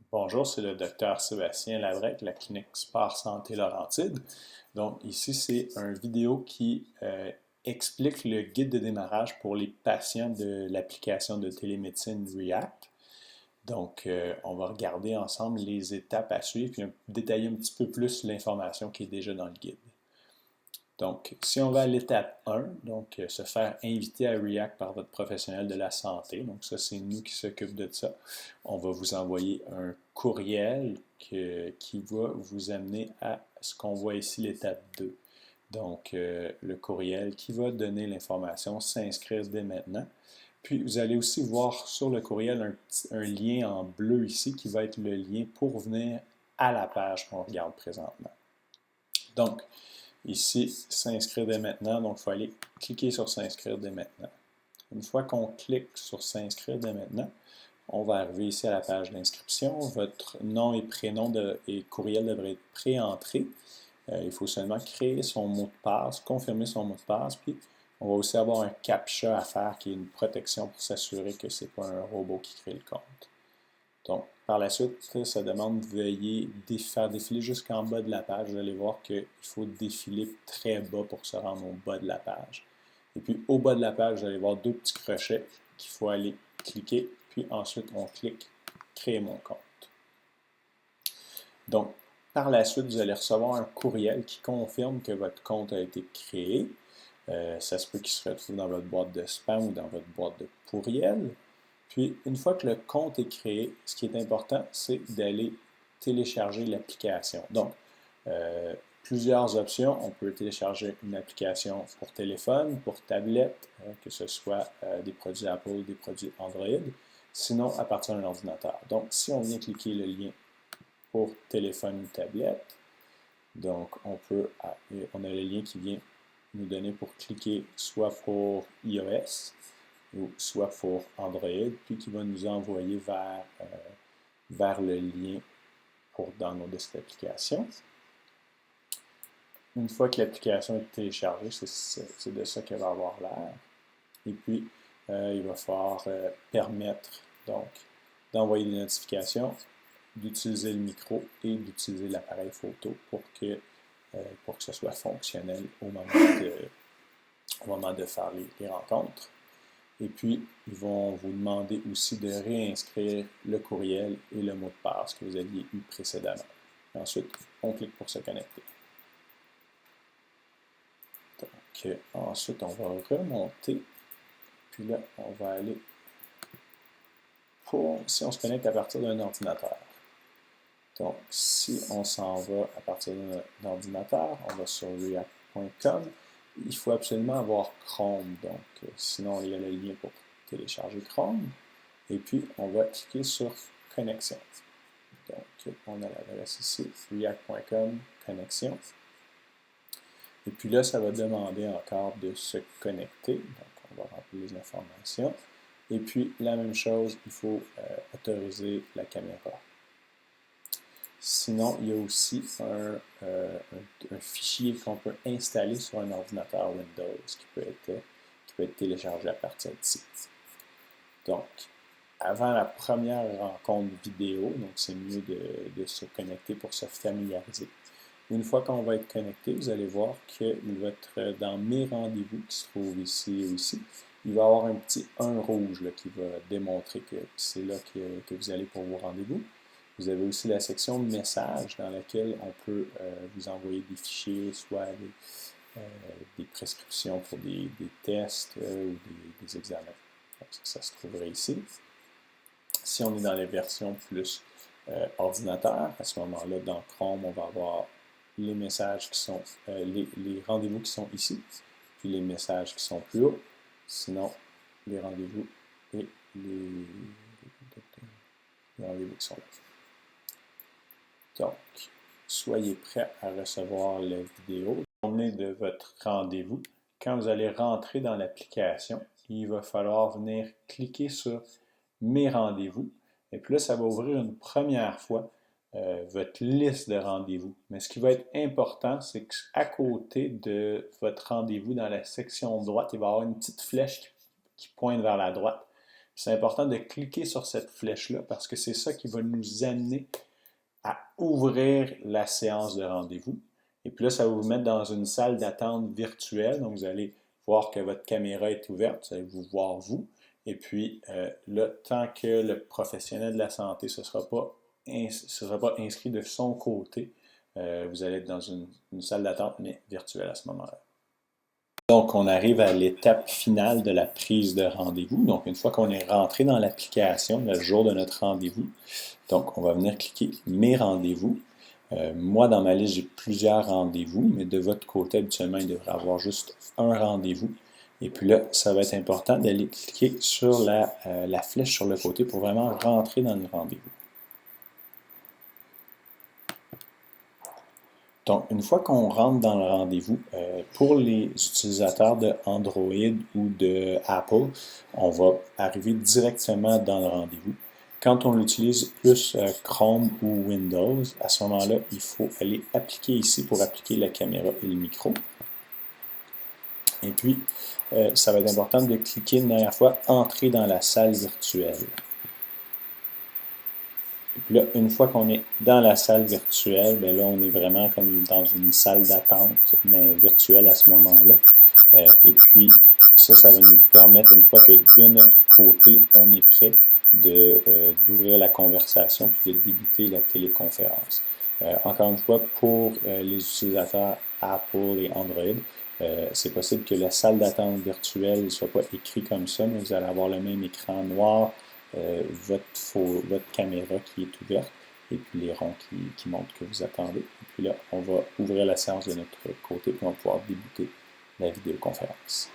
Bonjour, c'est le docteur Sébastien Labrec, la clinique Sport Santé Laurentide. Donc ici, c'est une vidéo qui explique le guide de démarrage pour les patients de l'application de télémédecine React. Donc, on va regarder ensemble les étapes à suivre et détailler un petit peu plus l'information qui est déjà dans le guide. Donc, si on va à l'étape 1, donc se faire inviter à React par votre professionnel de la santé, donc ça, c'est nous qui s'occupe de ça. On va vous envoyer un courriel qui va vous amener à ce qu'on voit ici, l'étape 2. Donc, le courriel qui va donner l'information, s'inscrire dès maintenant. Puis, vous allez aussi voir sur le courriel un lien en bleu ici qui va être le lien pour venir à la page qu'on regarde présentement. Donc, ici, s'inscrire dès maintenant, donc il faut aller cliquer sur s'inscrire dès maintenant. Une fois qu'on clique sur s'inscrire dès maintenant, on va arriver ici à la page d'inscription. Votre nom et prénom et courriel devraient être pré-entrés. Il faut seulement créer son mot de passe, confirmer son mot de passe, puis on va aussi avoir un CAPTCHA à faire qui est une protection pour s'assurer que ce n'est pas un robot qui crée le compte. Donc, par la suite, ça demande de veuillez faire défiler jusqu'en bas de la page. Vous allez voir qu'il faut défiler très bas pour se rendre au bas de la page. Et puis, au bas de la page, vous allez voir deux petits crochets qu'il faut aller cliquer. Puis ensuite, on clique « Créer mon compte ». Donc, par la suite, vous allez recevoir un courriel qui confirme que votre compte a été créé. Ça se peut qu'il se retrouve dans votre boîte de spam ou dans votre boîte de courriel. Puis, une fois que le compte est créé, ce qui est important, c'est d'aller télécharger l'application. Donc, plusieurs options. On peut télécharger une application pour téléphone, pour tablette, que ce soit des produits Apple ou des produits Android, sinon à partir d'un ordinateur. Donc, si on vient cliquer le lien pour téléphone ou tablette, donc on a le lien qui vient nous donner pour cliquer soit pour iOS, ou soit pour Android, puis qui va nous envoyer vers le lien pour downloader cette application. Une fois que l'application est téléchargée, c'est de ça qu'elle va avoir l'air. Et puis, il va falloir permettre donc d'envoyer des notifications, d'utiliser le micro et d'utiliser l'appareil photo pour que ce soit fonctionnel au moment de faire les rencontres. Et puis, ils vont vous demander aussi de réinscrire le courriel et le mot de passe que vous aviez eu précédemment. Et ensuite, on clique pour se connecter. Donc, ensuite, on va remonter. Puis là, on va aller si on se connecte à partir d'un ordinateur. Donc, si on s'en va à partir d'un ordinateur, on va sur react.com. Il faut absolument avoir Chrome. Donc, sinon, il y a le lien pour télécharger Chrome. Et puis, on va cliquer sur Connexion. Donc, on a l'adresse ici, react.com, Connexion. Et puis là, ça va demander encore de se connecter. Donc, on va remplir les informations. Et puis, la même chose, il faut autoriser la caméra. Sinon, il y a aussi un fichier qu'on peut installer sur un ordinateur Windows qui peut être téléchargé à partir d'ici. Donc, avant la première rencontre vidéo, donc c'est mieux de se connecter pour se familiariser. Une fois qu'on va être connecté, vous allez voir qu'il va être dans Mes rendez-vous qui se trouve ici et ici. Il va y avoir un petit 1 rouge là, qui va démontrer que c'est là que vous allez pour vos rendez-vous. Vous avez aussi la section messages dans laquelle on peut vous envoyer des fichiers, soit des prescriptions pour des tests ou des examens. Donc, ça se trouverait ici. Si on est dans les versions plus ordinateur, à ce moment-là, dans Chrome, on va avoir les messages qui sont, les rendez-vous qui sont ici, puis les messages qui sont plus haut. Sinon, les rendez-vous et les rendez-vous qui sont là. Donc, soyez prêts à recevoir la vidéo. Journée de votre rendez-vous. Quand vous allez rentrer dans l'application, il va falloir venir cliquer sur Mes rendez-vous. Et puis là, ça va ouvrir une première fois votre liste de rendez-vous. Mais ce qui va être important, c'est qu'à côté de votre rendez-vous, dans la section droite, il va y avoir une petite flèche qui pointe vers la droite. C'est important de cliquer sur cette flèche-là parce que c'est ça qui va nous amener à ouvrir la séance de rendez-vous. Et puis là, ça va vous mettre dans une salle d'attente virtuelle. Donc, vous allez voir que votre caméra est ouverte, vous allez vous voir vous. Et puis, là, tant que le professionnel de la santé ne sera pas inscrit de son côté, vous allez être dans une salle d'attente, mais virtuelle à ce moment-là. Donc, on arrive à l'étape finale de la prise de rendez-vous. Donc, une fois qu'on est rentré dans l'application, le jour de notre rendez-vous, donc on va venir cliquer « Mes rendez-vous ». Moi, dans ma liste, j'ai plusieurs rendez-vous, mais de votre côté, habituellement, il devrait y avoir juste un rendez-vous. Et puis là, ça va être important d'aller cliquer sur la flèche sur le côté pour vraiment rentrer dans le rendez-vous. Donc, une fois qu'on rentre dans le rendez-vous, pour les utilisateurs de Android ou de Apple, on va arriver directement dans le rendez-vous. Quand on utilise plus Chrome ou Windows, à ce moment-là, il faut aller appliquer ici pour appliquer la caméra et le micro. Et puis, ça va être important de cliquer une dernière fois « Entrer dans la salle virtuelle ». Et puis là, une fois qu'on est dans la salle virtuelle, bien là, on est vraiment comme dans une salle d'attente, mais virtuelle à ce moment-là. Et puis, ça va nous permettre, une fois que de notre côté, on est prêt, d'ouvrir la conversation puis de débuter la téléconférence. Encore une fois, pour les utilisateurs Apple et Android, c'est possible que la salle d'attente virtuelle ne soit pas écrite comme ça, mais vous allez avoir le même écran noir, votre caméra qui est ouverte, et puis les ronds qui montrent que vous attendez. Et puis là, on va ouvrir la séance de notre côté, puis on va pouvoir débuter la vidéoconférence.